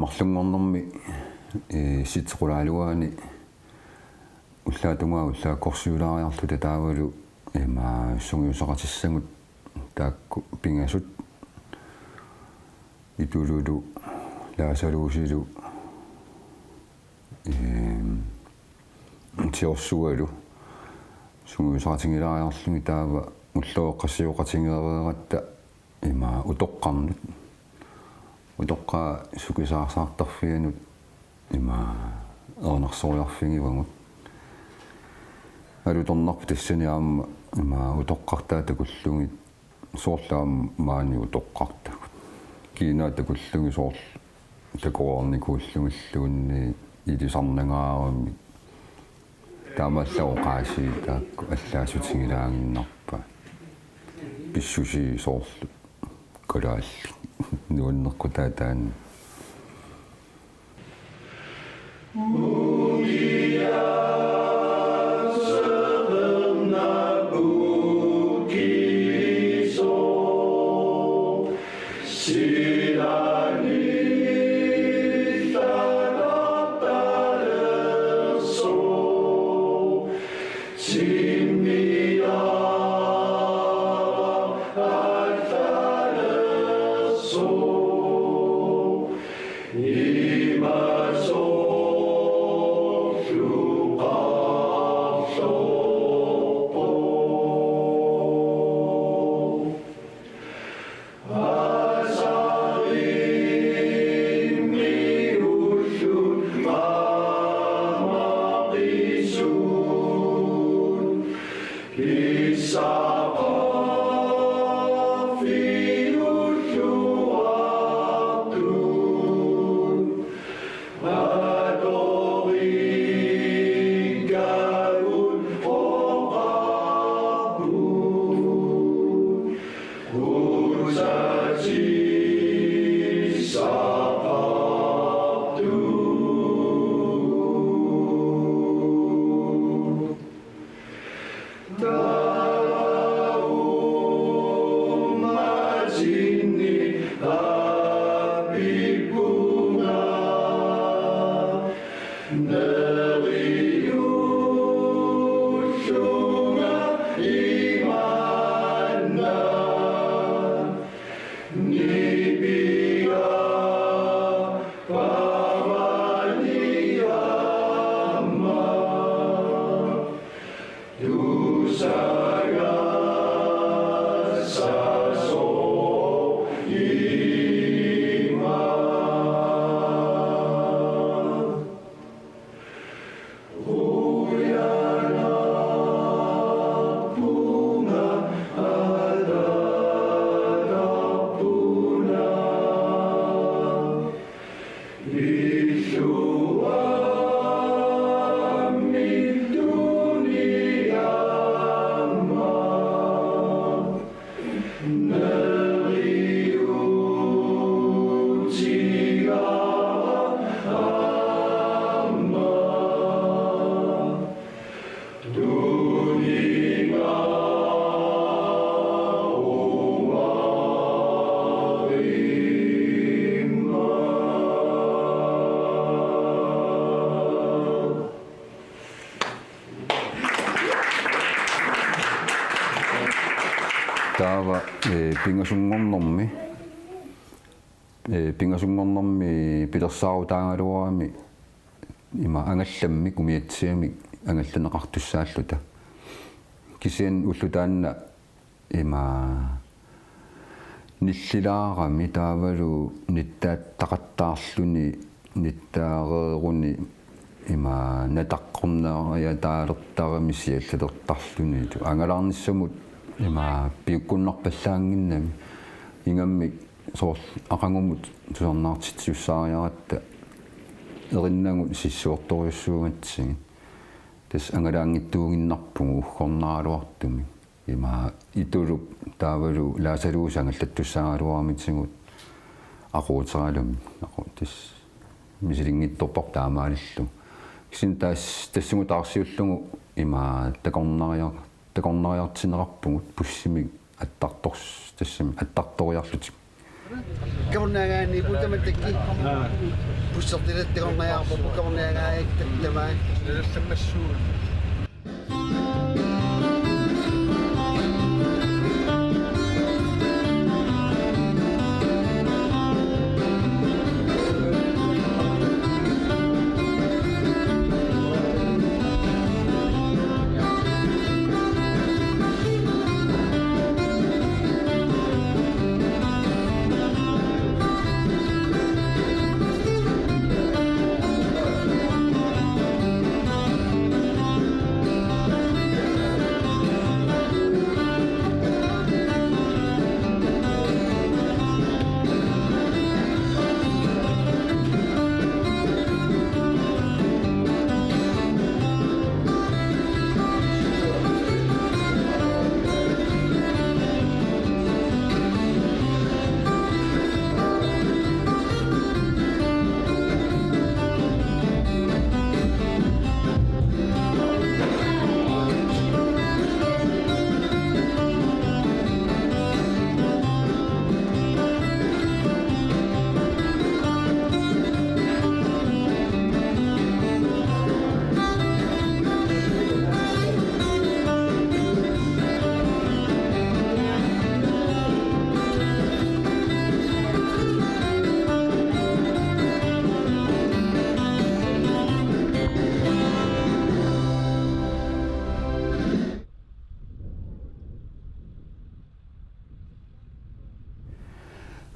марлунгорнэрми ситсеқулаалуаани уллаатунгаа уллааккорсиулаариарлу татаавалу сунгиусақатиссагут таакку пингасут итулулу лаасалуусилу тиорсуалу сунгиусақатингилаариарлуги таава уллооққассиоқатингереератта утоққарнут утоққа сукисаарсаартарфианут ернарсориарфигивангут алуторнарпу тассаниаама утоққартаатакуллугит соорлаама маани утоққартагут кинаатакуллуги соорл такоорникууллугиллуунни илисарнагаарами таамааллаоқааси таакку аллаасутингилаагиннарпа писсуси соорлу Kalaallit nuunnerqutaataан таава пингасунгорнэрми пилерсаару таангалуарами има ангалламми кумиатсиами ангалланеқартуссааллута кисиан уллутаанна има ниллилаарами таавалу ниттааттақаттаарлуни ниттаарееруни има натаққорнеария таалертарами сиаллалертарлуни ангалаарниссамут има пиуккуннарпаллаангиннами ингаммик соорл ақангумут тусарнаартитсиуссаариаратта эриннагут сиссуорторюссуугатсиги тас ангалаангиттуугиннарпугу уггорнааралуартуми има итулуп таавалу лаасалуус ангаллаттуссаагалуармитсигут aquuteralum тас мисилингитторпор таамаалиллу кисин тассугутаарсиуллугу има такорнариартинеқарпугут пуссимик аттарторс тассами аттарториарлутик kaunnaagaani putamattakki pussartilattiqornajaarpu kaunnaagaayik tattamaa lallammassuun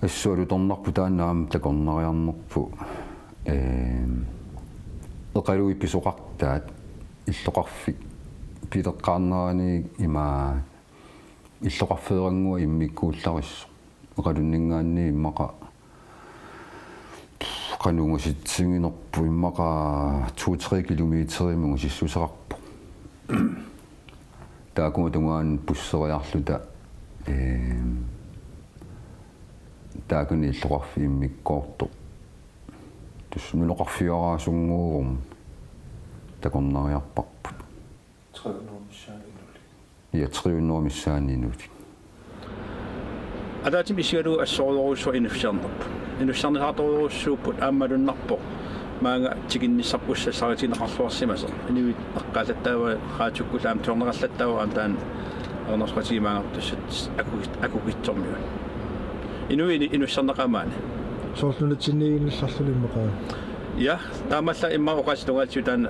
ассуалуторнарпу тааннаам такорнариарнерпу эқалуи писоқартаат иллоқарфик пилеққарнерани има иллоқарфеерангуа иммиккууллариссо эқалуннингаанни иммақа канунгуситсигинерпу иммақа 2-3 километеримугу сиссусеқарпу таакума тунгаан пуссериарлута таакуни иллоқарфи иммиккоорто тус нулоқарфиораасунгуурум такорнариарпарпут 300 миссаанинути атаатим исигалу ассоорлоруссу инуфсиарнерпу инуфсиарнисааторлоруссууппут ааммалуннарпо маага тигинниссарпуссассаратинеқарлуарсимасо инуит аққалаттаава хаатуккулаам туорнеқаллаттаава аамтаан ернерсқатигимаангартуссат акугитсормиу инуи инуссарнеқамаани соорнунатсиннииннерларлулиммақаа я таамалла имма оқаситугаатсу таан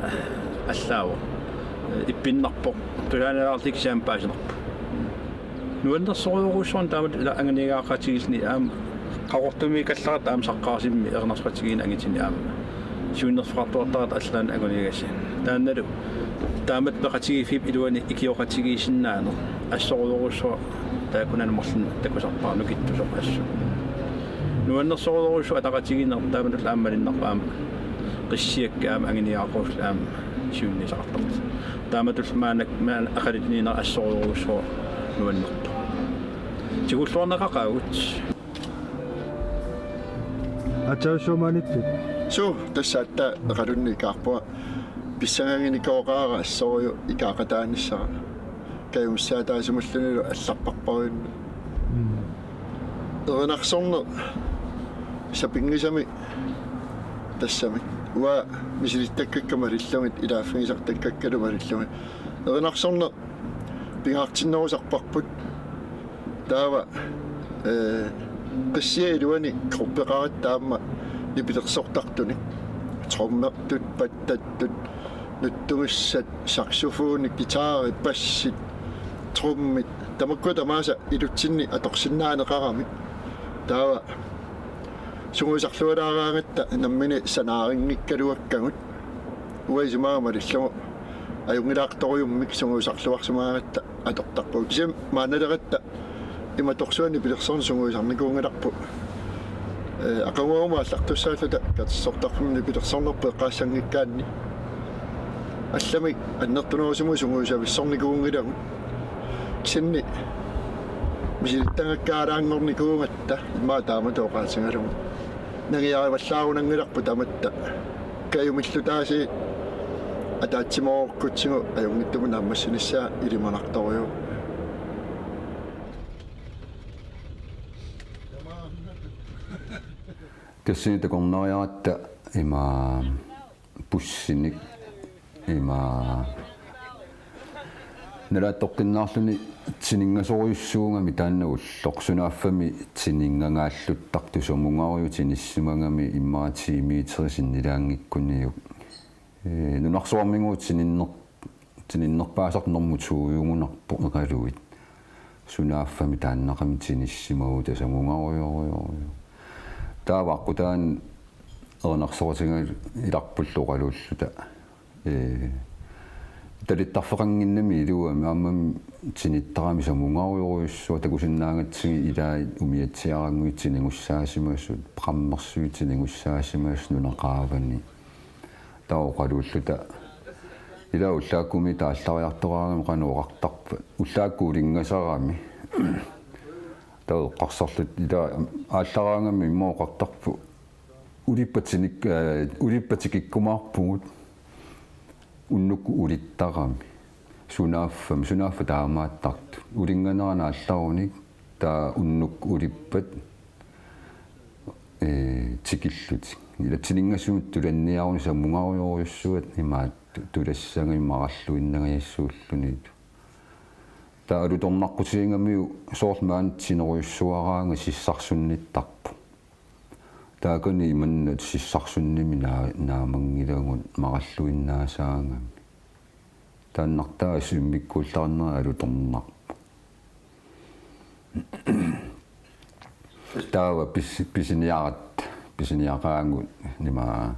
аллаава иппиннарпо тулаанаарлик саампаасинерпу нуаннерсориорусуун таамат анганигаақатигилни аам қақортуми калларат аам саққарсимми ернерсқатигин ангитини аама сиуннерфартуартарат аллаан агунигасси таанналу таамат пеқатигифип илуани икиоқатигисиннаанер ассориорусуа таакунан морлун такусарпаарну киттусоқ ассу нуаннерсориорусу атақатигинер таамат ааммалиннарпаама қиссиаккаама ангинигаақуусла сиуннисақартарт таамат маанак маан ақалитнинер ассориорусуа нуаннерпа тигуллуарнеқақаагут атаусуумааниппит су тассаатта эқалунни икаарпуа писсагангиникооqaара ассориу икаақатааниссара каюмсаатаасимуллунилу алларпарпаруинну эрнарсорне сапингисами тассами уа мисилиттаккаккама лиллумит илааффигисартаккаккалума лиллумит эрнарсорне пингаартиннерусарпарпут таава qissиилуани круппеқарат таама нипилерсортартуни троммертут паттаттут нуттумиссат саксофони гитари бассит труммит тамакку тамааса илутсинни аторсиннаанеқарами таава сунгусарлуалаараагатта наммини санаарингиккалуаккагут уайсимаама лиллугу аюнгилаарторюммик сунгусарлуарсумаагатта атортарпу кисим maaналератта иматорсуани пилерсорни сунгуисарникуунгиларпу акангуума аллартуссааллута катсортарфумни пилерсорнерпу эққаассангиккаанни аллами аннертунерусуму сунгуисависсорникуунгилагу кисинни мисилиттангаккаалаангорникуунгатта имаа таама тооқаасингалугу нагиариваллаагунангиларпу таматта каюмиллутааси атаатсимооркутсигу аюнгиттуму нааммассуниссаа илиманарторюу Tässä takornariaratta ima pussinik ima nalaattoqinnaarluni tiningasoriussuungami taanna ulloqsunaaffami tiningangaalluttaqtu somungaariu tinissimangami immaatiimiiterisinnilaangikkuniu nunarsuarmingu tininnerpaasarnormutuuyungunarpu eqaluit sunaaffami taannaqami tinissimau tasamungaariorioriu taavaaqqutaan ernersortingal ilarpulluqaluulluta talittarfeqanginnami iluami aammam tinittarami samungaarioriussua takusinnaangatsigi ilaa umiatsiarangui tiningussaasimaassut qammersuit tiningussaasimaass nunaqaavani taoqaluulluta ila ullaakumi taallariartoraangam qanuoqartarpa ullaakkuulingasarami taeqqarsarlut ila ааллараангами иммооқартарпу улиппатикиккумаарпугут уннукку улиттарами сунааффа таамааттарту улинганерана аалларуник таа уннукку улиппат тикиллути ила тинингассуут туланниаруни саммунгариориуссуат имаат тулассангиммараллуиннагаяссууллуни таалуторнаққутиингамиу соормаан тинеруйуссуараанга сиссарсунниттарпу таакани иманнат сиссарсунними наамангилагун мараллуиннаасаангами тааннартаа симмиккууллаарнера алуторнарпу таава писиниақаангут нима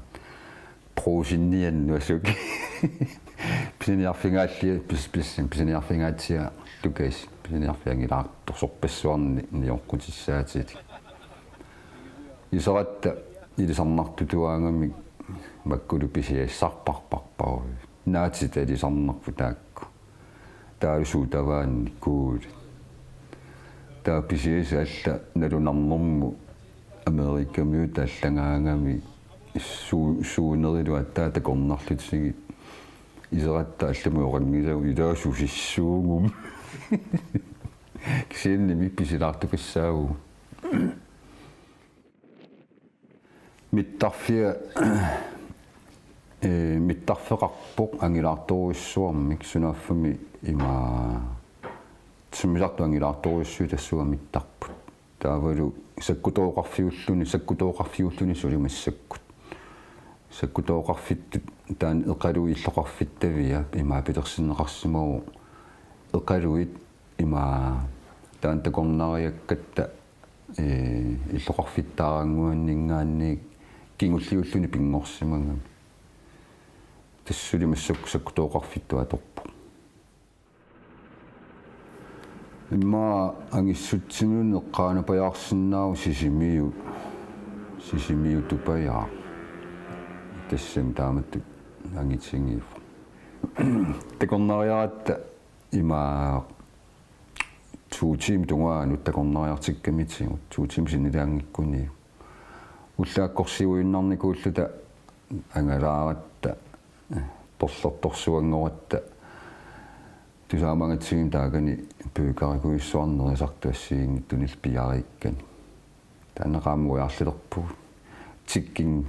проусиннианнуасук писиниарфингаалли писиниарфингаатсиа лукас писиниарфиангилаарторсорпассуарни ниоққутиссаатит исоратта илисарнартутуаангами маккулу писиассарпарпарпаа наатита илисарнарпу таакку таалусуутаваанни куул таа писиасаалла налунарнэрму америкамиу тааллагаангами суунерилу аттаа такорнарлутсиги исоратта алламуорангилау илаасусиссуугум кисиинними писилаартукассаагу миттарфеқарпоқ ангилаарторуиссуармик сунааффами има суммисарту ангилаарторуиссуу тассуа миттарпут таавалу саккутооқарфиуллуни сулимассаккут саккутооқарфиттут таан эқалуи иллоқарфиттавиа имаа питерсиннеқарсимагу эқалуит имаа таан такорнариаккатта иллоқарфиттаарангуаннингаанник кингуллиуллуни пингорсимангами тассулимассак саккутооқарфиттуа торпу имаа ангиссутсимун эққаанапаярсиннаау сисимиу тупаяа тассам тааматту ангитсингииф такорнариаратта имаа туутим тунгаану такорнариартиккамитсигу туутим синилаангиккуни уллааккорсиуиннарникууллута ангалааратта торлорторсуангоратта тусаамангатсигим таакани пюкарикуиссуарнерисартуассиингиттунил пиариккан таанеқаамуяарлилерпу тиккин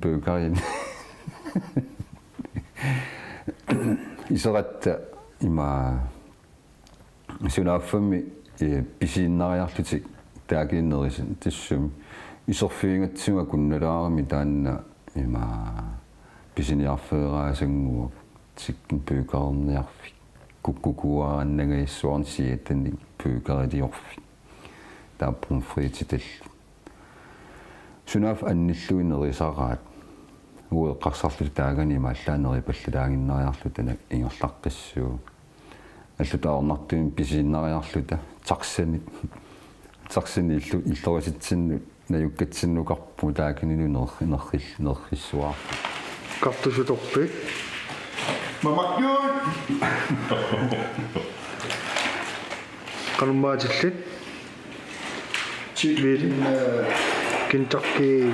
пюкарин исоратта има сунааффами писииннариарлутик таакииннерисин тассум исорфиингатсуга кунналаарами таанна има писиниарфеераасангуа тиккин пюкарнеарфик куккукуараннагаиссуарн сиатани пюкарилиорфик тааппун фрититал сунаф анниллуинерисараат уеққарсарлу таагани мааллаанери паллалаагиннариарлутана ингерлаққиссуу аллутаарнартуин писииннариарлута тарсани иллориситсинну наюккатсиннукарпу таакинину нерриссуаа картусуторпи мамакьют канумаатиллит чикен Kentucky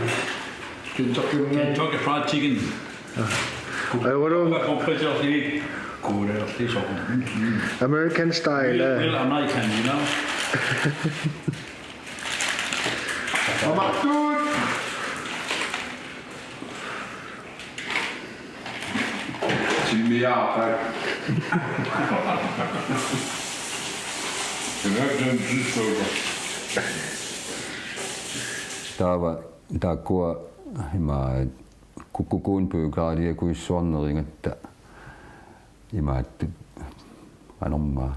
fried chicken. American style. American, you know. محدود Milliarder. Det er den tidspunkt. Der går meget kukuun pøgari og kuissuarneringa ta imaat anorma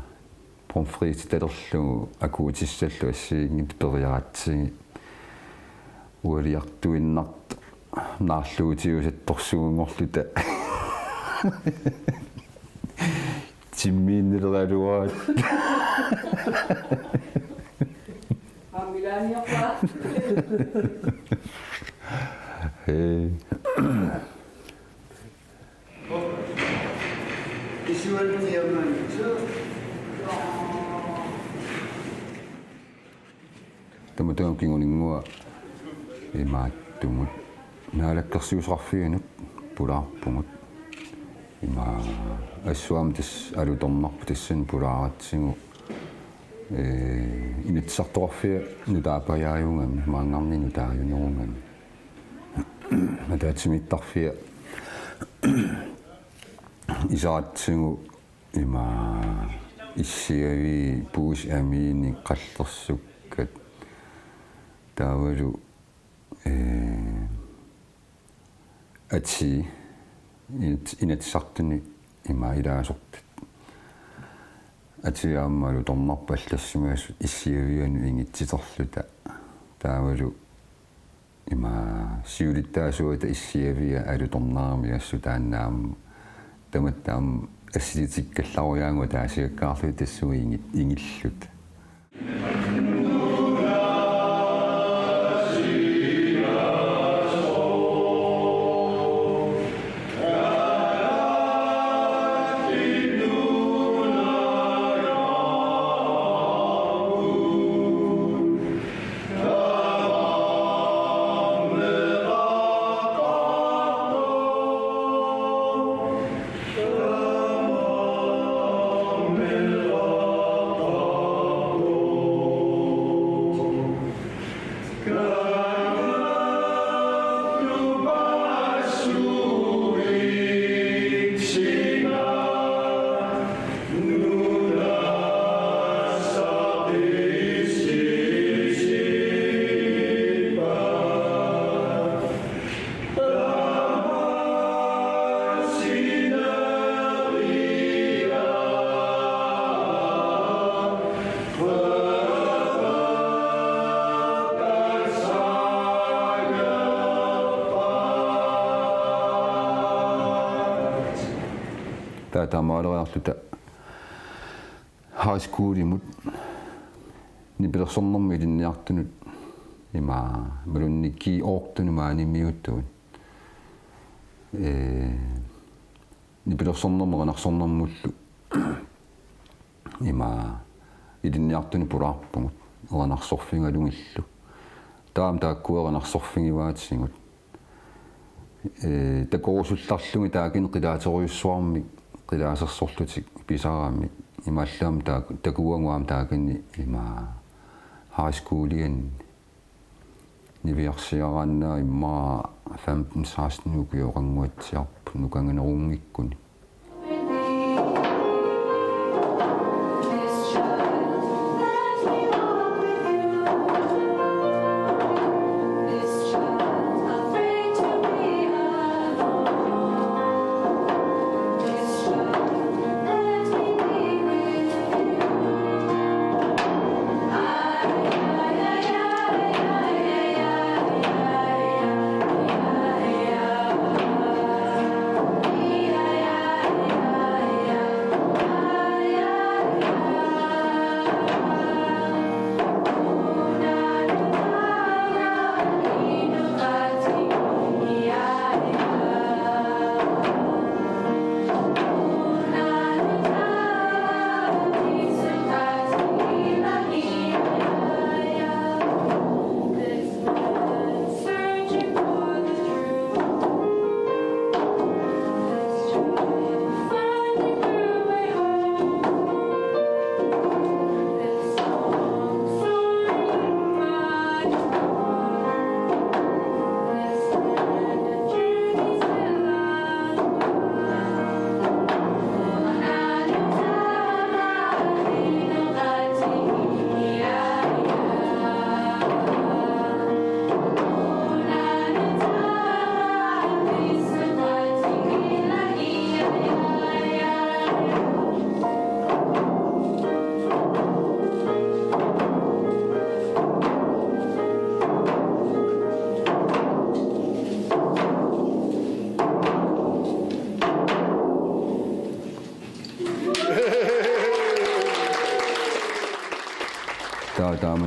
pomfrit taderlu akuutissallu assiingit periaraatsi ualiartuinnart naarluutiusattorsuungorluta timmiinnerluat Hey. Tämä kinguningua imaattumut naalakkersiusarfiinut pulaarpungut ima assuamtis alutornarpu tassan pulaaratsigu initsartorfia nutaapajaajungam maangarni nutaajunnerungam mataatsimittarfia isaatsigu ima issiavi puus amiini qallersukkat taavalu ati inatsartuni ima ilaasortat atiaammalu tornarpa allassimaasut issiavianu ingitsiterluta taavalu ima siulittaasuuta issiavia alutornaarmi assutaannaam tamattaam assititikkallaruyaagu taasiakkaarlu tassui ingillut taamaaleriarluta high schoolimut nipilersornermi ilinniartunut ima malunnikki oortunu maanimiuttuun nipilersornermi qanarsornermullu ima ilinniartunu pulaarpungut eranarsorfingalungillu taam taakkueranarsorfingivaatsingut takorusullarlungi taakin qilaateriussuarmi qilaasersorlutik pisaraammi imaallaam takuanguam taakinni ima high schoolian niviarsiaraannaa immaa 15-16 nukuioranguatsiarpu nukanganeruungikkuni Yeah.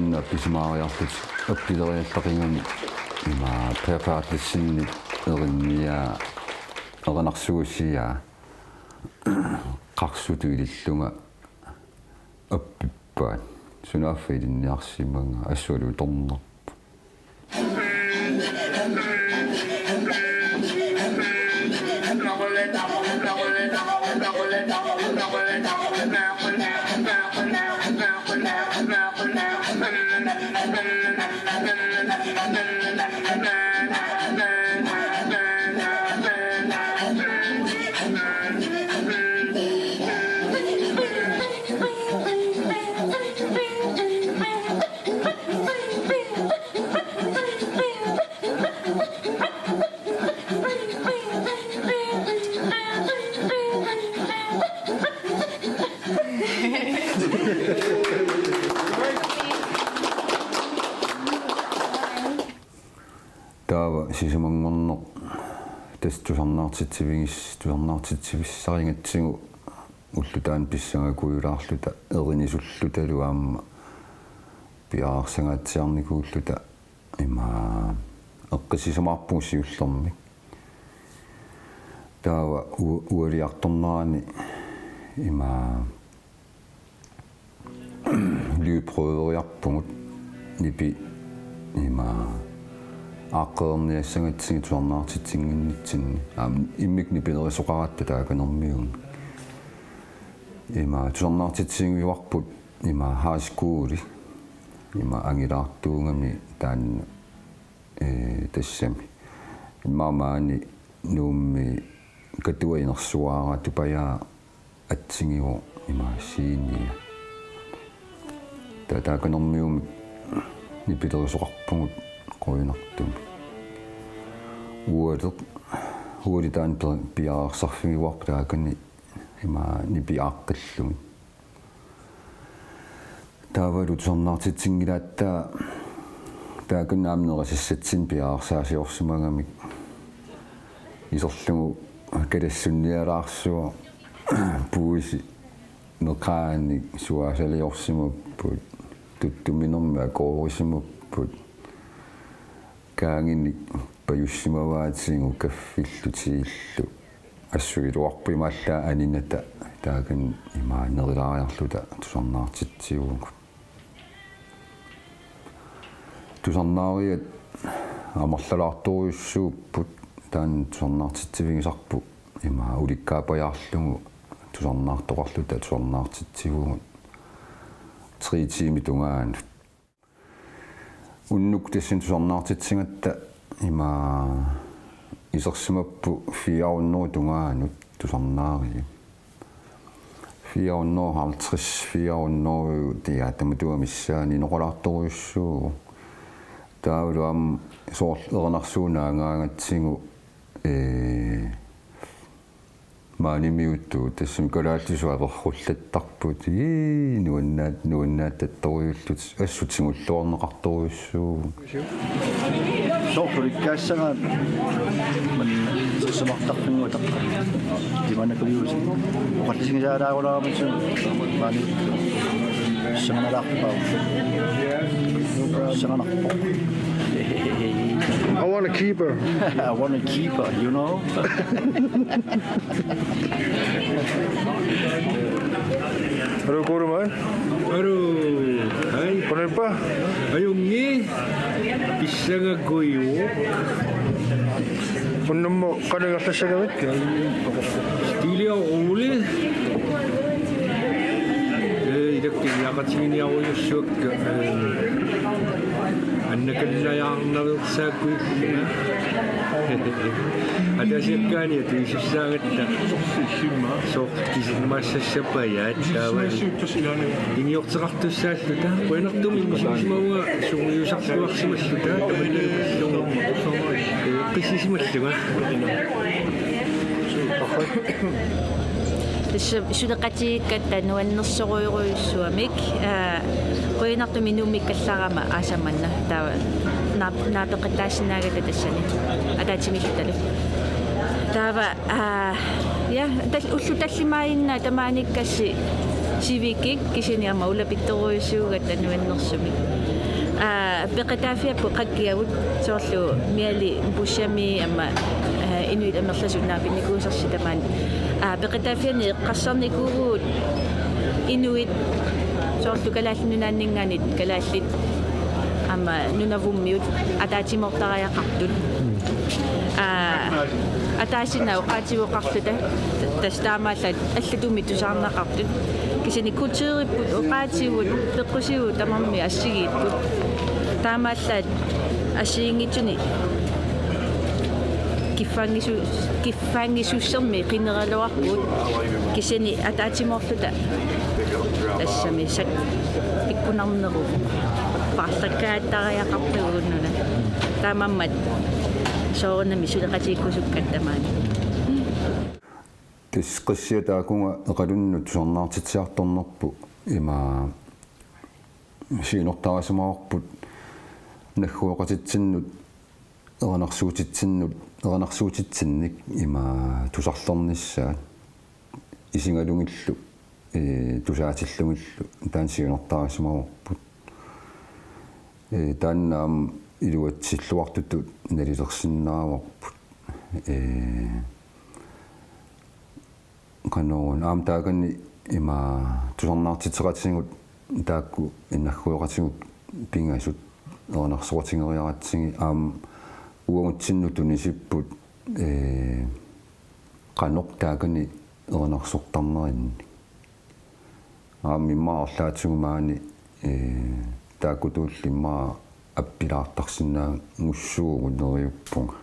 манна писимаариартут аппилериаллақингани има препаатлиссинни эринниа эринарсугуссиа қарсуту илиллунга аппиппаат сунаффа илинниарсиманга ассуалу торнер таава сисимангорнеқ тустусарнаартитсивиссарингатсигу уллутаан писсангакуйулаарлута эринисуллуталу аама пиаарсангаатсиарникууллута има эққисисамаарпуг сиуллермик таава уалиарторнерани има люпровериарпугут нипи има ааққерниассангатсиги туарнаартитсингиннитсинни иммикни пилерисоқаратта тааканермиун има туарнаартитсингиуарпут има хаскуули има ангилаартуунгами таан тассами иммаани нуумми катуаинерсуаара тупая атсингиу има сииния тааканермиум нипилерисоқарпугут qoinartum ualitaan piaarsarfiguarp taakani ima nipiaaqqallumi taavalu tusornaartitsingilaattaa taakannaamnerasissatsin piaarsaasiorsumagamik isorlugu kalassunnialaarsuo puisi noqaani suaasaliorsimupput tuttuminermi akoorisimupput kaangini payussimavaatisingu kaffillutiillu assugituarpimaalla aninata taakan imaanerilaariarluta tusarnaartitsiugu tusarnaariat amерлалаартуриуссууpput taan tusarnaartitsivigisarpu ima ulikkaapajaarlugu tusarnaartoqarluta tusarnaartitsivugu 3 tiimi tungaan unnuk tassin tusarnaartitsingatta ima isersimappu 400 tungaanut tusarnaari 450 tiaatamatuamissaani noqolaartoriussuu taavaluam soorlernersuunaangaangatsigu maanimiuttu tassum kalaatisualerrullattarput nuannaattattoriullut assutsimulluorneqartoriussuu soortulikkaassagaan man sissamartarpunguutaqqa timanakaliusi oqallisingisaalaaqulaaramatsu maani sanganalaarpaa sanganarpo I want to keep her. I want to keep her, you know. Hallo, gode mand. Hallo, hej. Hvordan er det? Ayungi, isanga goyo. Hvordan må kan jeg også sige noget? Stille og roligt. 이렇게 야가치니하고 쑥 안나간나야나도 싸고 있구나. 아다시간이 뒤시상했다. 속기스마스셔봐야 다와 인역스락도 싸다. 왜낙도 민심심하고 송유삭스락스마스다. 그시시마스가 сулеқатигиккатта нуаннерсоруйуруйуссуамик қуинартуми нууммиккалларама аасаманна таа наапеқатаассинаагата тассани атаатимиллуталу таава я тал уллу таллимаинна тамааниккасси сивикик кисиниама улапитторуйссуугат ануаннэрсумик пеқатаафиаппу қаккиагут соорлу миали пуссами ама инуит амерласуннаапинникуусерситамаани пеқатаафиани эққассарникуугуут инуит соорлу калааллунунааннингаанит калааллит ама нунавуммиут атаатимортариақартут атаасинаа оqaативоқарлута тастаамааллат аллатуми тусаарнақартут кисини кутеериппут оqaативут пеққусиу тамарми ассигииппут таамааллаат ассиингитсуни киффаангисуссерми қинералуарпут кисини атаатимоорлута тассами сак иккунарнеру паарлаккааттариақартугуннуна таамаммат соорнами сулеқатиккусуккаттамаани тисқиссиатаакунга эқалуннут сорнаартитсиарторнерпу има сиинортарасумаарпут наггуоқатитсиннут эранарсуутитсинник има тусарлерниссаат исингалунгиллу тусаатиллугиллу таан сиинортарасумаарпут тааннаам илуатсиллуартутут налилерсиннааварпут канаон аамтаагани има тусарнаартитеқатсигут таакку иннаггуоқатигут пингасут эранарсуатингериаратсиги аам уангутсиннуту нисиппут каноқ таакани эранарсортарнеринни аам миммаарлаатигумаани тааккутууллиммаа аппилаартарсинаа муссуугу нериуппунга